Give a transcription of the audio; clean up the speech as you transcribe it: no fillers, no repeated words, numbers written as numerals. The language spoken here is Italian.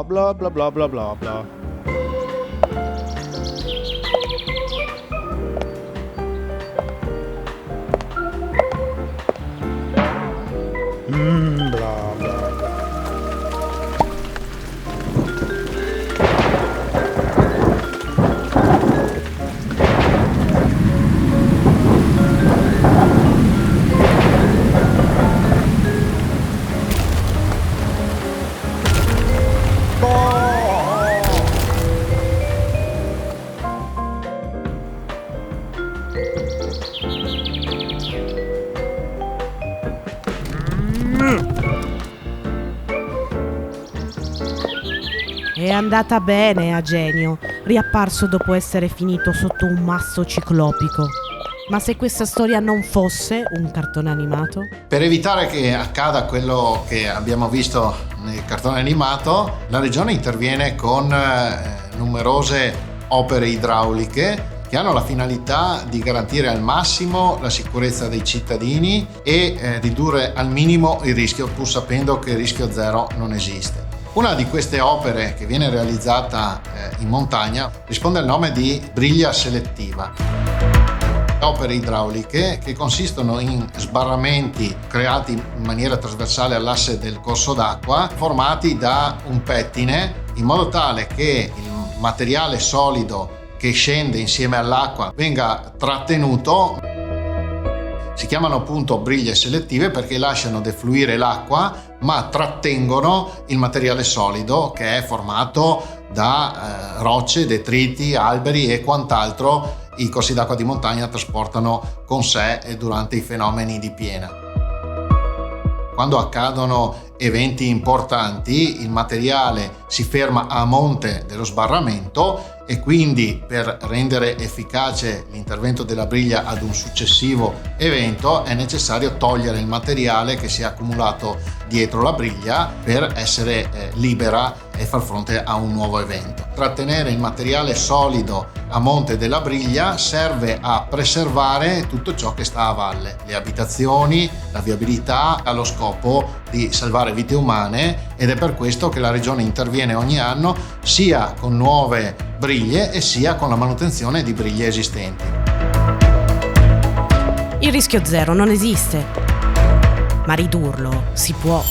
bla bla bla bla bla bla bla. Bla bla bla. È andata bene a Genio, riapparso dopo essere finito sotto un masso ciclopico. Ma se questa storia non fosse un cartone animato? Per evitare che accada quello che abbiamo visto nel cartone animato, la regione interviene con numerose opere idrauliche che hanno la finalità di garantire al massimo la sicurezza dei cittadini e ridurre al minimo il rischio, pur sapendo che il rischio zero non esiste. Una di queste opere, che viene realizzata in montagna, risponde al nome di briglia selettiva. Opere idrauliche che consistono in sbarramenti creati in maniera trasversale all'asse del corso d'acqua, formati da un pettine, in modo tale che il materiale solido che scende insieme all'acqua venga trattenuto. Si chiamano appunto briglie selettive perché lasciano defluire l'acqua ma trattengono il materiale solido, che è formato da rocce, detriti, alberi e quant'altro i corsi d'acqua di montagna trasportano con sé durante i fenomeni di piena. Quando accadono eventi importanti, il materiale si ferma a monte dello sbarramento e quindi, per rendere efficace l'intervento della briglia ad un successivo evento, è necessario togliere il materiale che si è accumulato dietro la briglia per essere libera e far fronte a un nuovo evento. Trattenere il materiale solido a monte della briglia serve a preservare tutto ciò che sta a valle, le abitazioni, la viabilità, allo scopo di salvare vite umane, ed è per questo che la regione interviene ogni anno sia con nuove briglie e sia con la manutenzione di briglie esistenti. Il rischio zero non esiste, ma ridurlo si può.